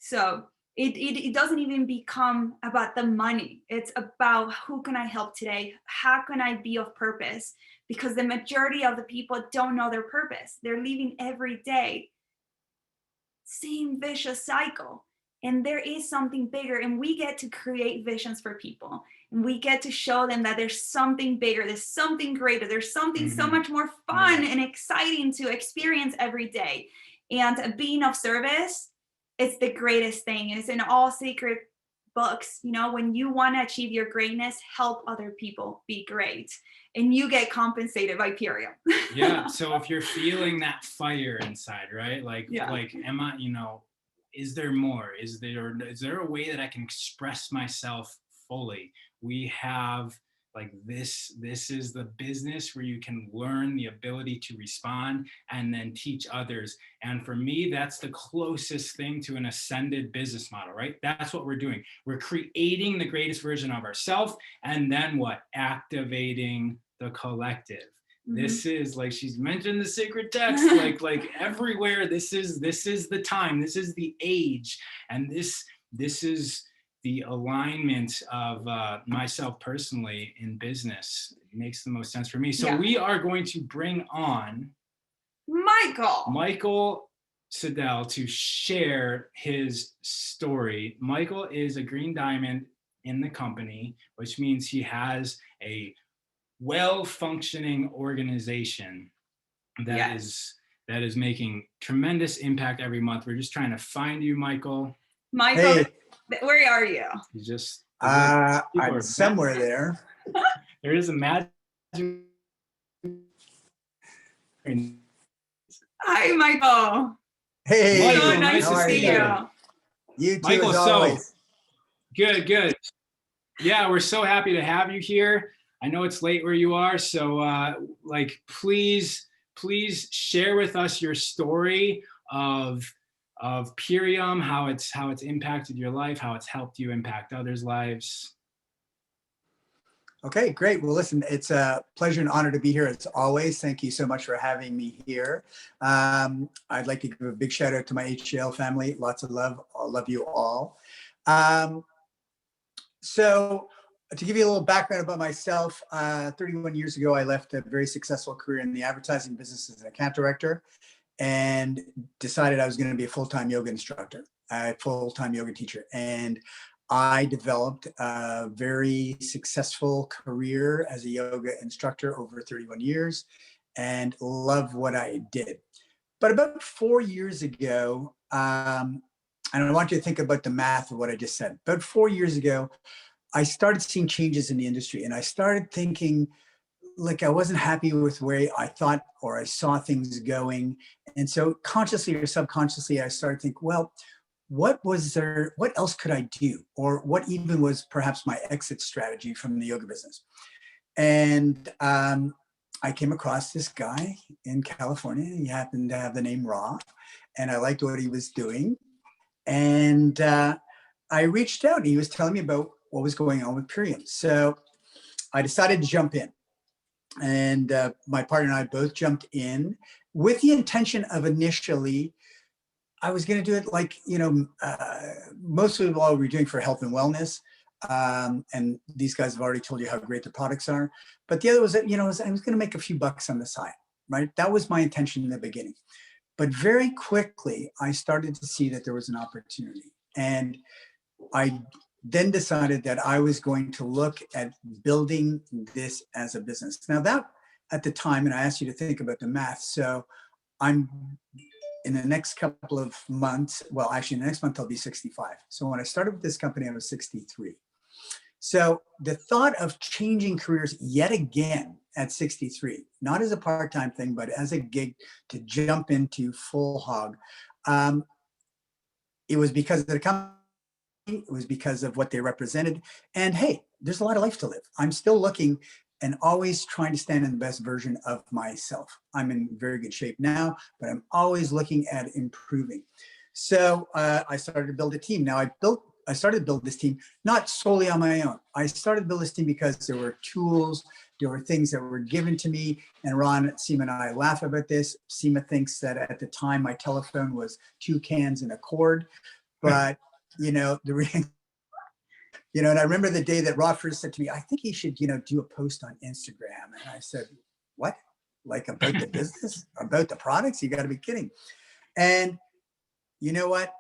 So it doesn't even become about the money. It's about who can I help today? How can I be of purpose? Because the majority of the people don't know their purpose. They're living every day. Same vicious cycle. And there is something bigger, and we get to create visions for people. And we get to show them that there's something bigger, there's something greater, there's something so much more fun and exciting to experience every day. And being of service, it's the greatest thing. It's in all sacred books. When you want to achieve your greatness, help other people be great. And you get compensated by Purium. Yeah. So if you're feeling that fire inside, right? Like, am I, is there more? Is there a way that I can express myself fully? We have like this is the business where you can learn the ability to respond and then teach others. And for me, that's the closest thing to an ascended business model, right? That's what we're doing. We're creating the greatest version of ourselves, and then what? Activating the collective. This is, like she's mentioned, the sacred text, like everywhere. This is the time. This is the age, and this is the alignment of myself personally in business. It makes the most sense for me. So we are going to bring on Michael Siddell to share his story. Michael is a green diamond in the company, which means he has a well-functioning organization that is making tremendous impact every month. We're just trying to find you, Michael. Hey. Where are you? You just I'm somewhere there. There is a magic. Hi, Michael. Hey, so nice to see you. You too, Michael, as always. Good. Yeah, we're so happy to have you here. I know it's late where you are, so please share with us your story of Purium, how it's impacted your life, how it's helped you impact others' lives. Okay, great. Well, listen, it's a pleasure and honor to be here as always. Thank you so much for having me here. I'd like to give a big shout out to my HGL family. Lots of love. I love you all. So to give you a little background about myself, 31 years ago, I left a very successful career in the advertising business as an account director and decided I was going to be a full-time yoga instructor, a full-time yoga teacher. And I developed a very successful career as a yoga instructor over 31 years and love what I did. But about 4 years ago, and I want you to think about the math of what I just said. About 4 years ago, I started seeing changes in the industry, and I started thinking, like, I wasn't happy with where I thought or I saw things going. And so consciously or subconsciously, I started thinking, well, what else could I do? Or what even was perhaps my exit strategy from the yoga business? And I came across this guy in California. He happened to have the name Ra, and I liked what he was doing. And I reached out, and he was telling me about what was going on with Purium. So I decided to jump in. And my partner and I both jumped in with the intention of initially, I was going to do it like, mostly what we're doing for health and wellness. And these guys have already told you how great the products are. But the other was that, I was going to make a few bucks on the side, right? That was my intention in the beginning. But very quickly, I started to see that there was an opportunity. And I then decided that I was going to look at building this as a business. Now that at the time, and I asked you to think about the math. So I'm in the next couple of months, well, actually the next month I'll be 65. So when I started with this company, I was 63. So the thought of changing careers yet again at 63, not as a part-time thing, but as a gig to jump into full hog, it was because of the company. It was because of what they represented. And hey, there's a lot of life to live. I'm still looking and always trying to stand in the best version of myself. I'm in very good shape now, but I'm always looking at improving. So I started to build a team. Now I started to build this team, not solely on my own. I started to build this team because there were tools, there were things that were given to me. And Ron, Seema and I laugh about this. Seema thinks that at the time my telephone was 2 cans and a cord, but and I remember the day that Ra first said to me, I think he should, do a post on Instagram. And I said, what? Like about the business, about the products? You got to be kidding. And you know what?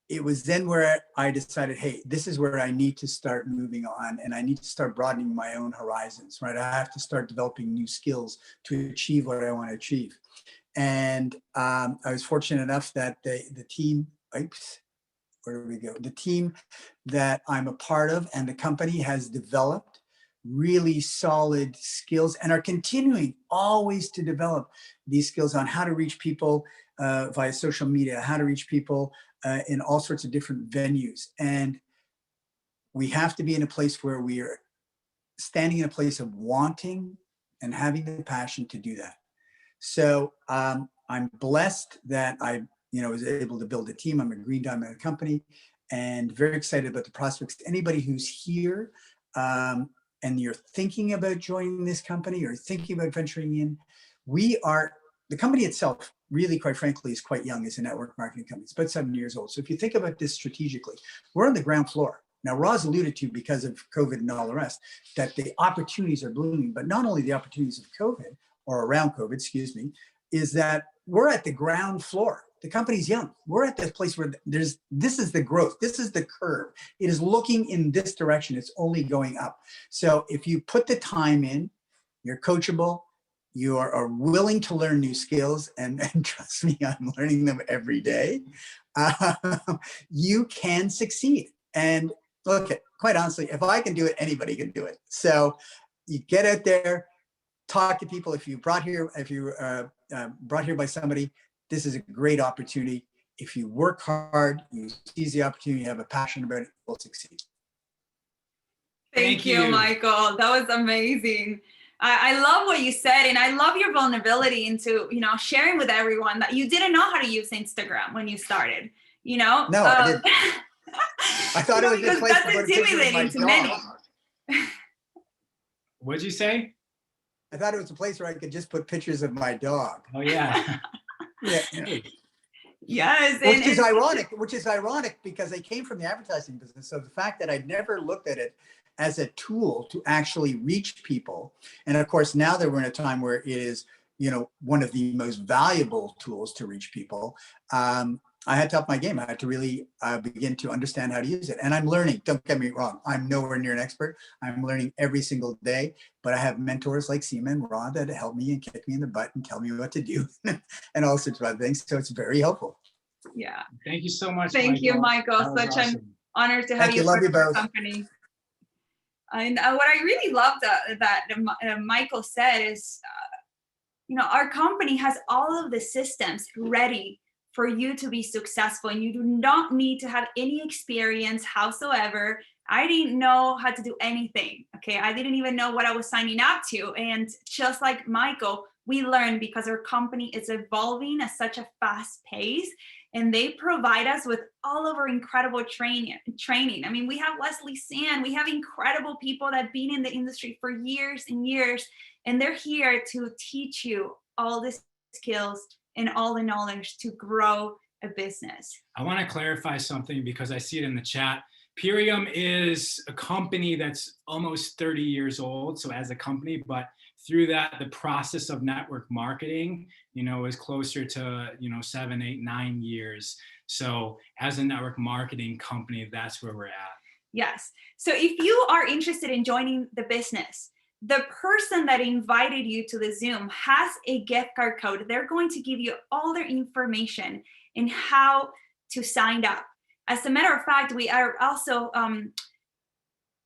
It was then where I decided, hey, this is where I need to start moving on, and I need to start broadening my own horizons, right? I have to start developing new skills to achieve what I want to achieve. And I was fortunate enough that the team, where do we go? The team that I'm a part of and the company has developed really solid skills and are continuing always to develop these skills on how to reach people via social media, how to reach people in all sorts of different venues. And we have to be in a place where we are standing in a place of wanting and having the passion to do that. So I'm blessed that I was able to build a team. I'm a green diamond at a company and very excited about the prospects. Anybody who's here and you're thinking about joining this company or thinking about venturing in, the company itself really, quite frankly, is quite young as a network marketing company. It's about 7 years old. So if you think about this strategically, we're on the ground floor. Now, Roz alluded to, because of COVID and all the rest, that the opportunities are blooming, but not only the opportunities of COVID or around COVID, excuse me, is that we're at the ground floor. The company's young. We're at this place where this is the growth. This is the curve. It is looking in this direction. It's only going up. So if you put the time in, you're coachable, you are willing to learn new skills, and trust me, I'm learning them every day, you can succeed. And look, quite honestly, if I can do it, anybody can do it. So you get out there, talk to people. If you brought here by somebody, this is a great opportunity. If you work hard, you seize the opportunity, you have a passion about it, you'll succeed. Thank you, Michael. That was amazing. I love what you said, and I love your vulnerability into, sharing with everyone that you didn't know how to use Instagram when you started, No, I didn't. I thought it was a place that's intimidating to many. What'd you say? I thought it was a place where I could just put pictures of my dog. Oh, yeah. Yeah. Yes. Which is ironic because I came from the advertising business. So the fact that I'd never looked at it as a tool to actually reach people. And of course, now that we're in a time where it is, one of the most valuable tools to reach people, I had to up my game. I had to really begin to understand how to use it. And I'm learning, don't get me wrong. I'm nowhere near an expert. I'm learning every single day, but I have mentors like Seema and Ra that help me and kick me in the butt and tell me what to do and all sorts of other things. So it's very helpful. Yeah. Thank you so much. Thank you, Michael. Such an honor to have you Love you for our both. company. And what I really loved that Michael said is, our company has all of the systems ready for you to be successful, and you do not need to have any experience howsoever. I didn't know how to do anything. Okay. I didn't even know what I was signing up to. And just like Michael, we learn because our company is evolving at such a fast pace, and they provide us with all of our incredible training. I mean, we have Leslie Sand, we have incredible people that have been in the industry for years and years, and they're here to teach you all the skills and all the knowledge to grow a business. I want to clarify something because I see it in the chat. Purium is a company that's almost 30 years old, so as a company, but through that, the process of network marketing, is closer to, 7, 8, 9 years. So as a network marketing company, that's where we're at. Yes. So if you are interested in joining the business, the person that invited you to the Zoom has a gift card code. They're going to give you all their information and how to sign up. As a matter of fact, we are also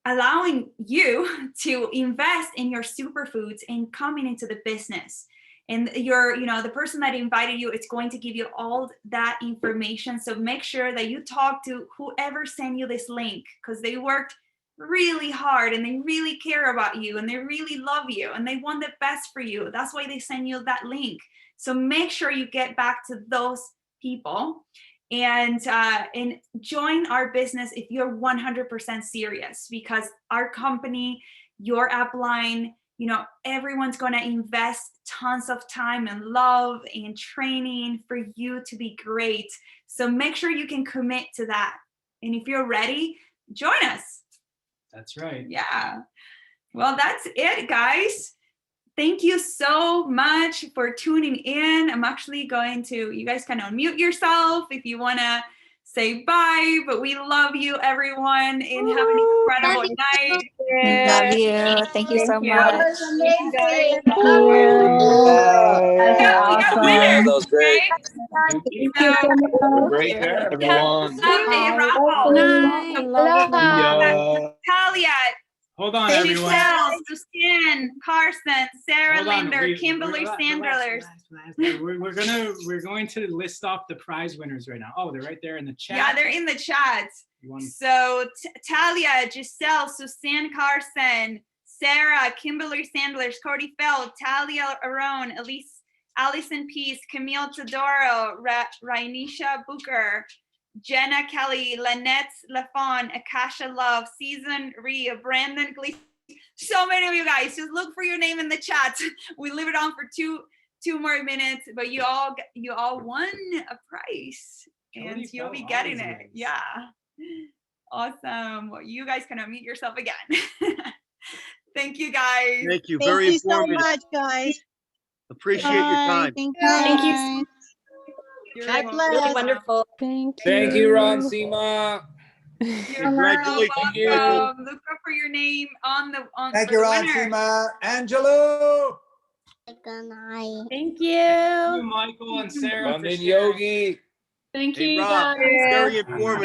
allowing you to invest in your superfoods and coming into the business. And the person that invited you, it's going to give you all that information. So make sure that you talk to whoever sent you this link, because they worked really hard and they really care about you and they really love you and they want the best for you. That's why they send you that link. So make sure you get back to those people and join our business if you're 100% serious, because our company, your upline, everyone's going to invest tons of time and love and training for you to be great. So make sure you can commit to that. And if you're ready, join us. That's right. Yeah. Well, that's it, guys. Thank you so much for tuning in. I'm actually going to, you guys can unmute yourself if you want to say bye, but we love you, everyone, and have an incredible night. Love you. Thank you so much. Thank you, guys. Bye. We got winners. That was great. Okay? Great, everyone. Talia, Hold on, everyone. Giselle, Suzanne, Carson, Sarah Hold on, Linder, Kimberly Sanders. We're going to list off the prize winners right now. Oh, they're right there in the chat. Yeah, they're in the chat. So Talia, Giselle, Suzanne Carson, Sarah, Kimberly Sanders, Cody Feld, Talia Aron, Allison Peace, Camille Todoro, Rainisha Booker, Jenna Kelly, Lynette Lafon, Akasha Love, Season Rhea, Brandon Gleason. So many of you guys, just look for your name in the chat. We leave it on for two more minutes, but you all won a prize and you'll be getting it. Yeah. Awesome. Well, you guys can unmute yourself again. Thank you, guys. Thank you. Thank Very you so informative. much, guys. Appreciate your time. Thank Thank you. you. You're God welcome. bless. Really wonderful. Thank you, Ra and Seema. You're Congratulations. welcome. Look up for your name on Thank for you, the Ron winner. Seema. Angelo. Good night. Thank Thank you, you. Michael and Sarah. for London sharing. Yogi. Thank Hey, you, Rob, guys. very informative.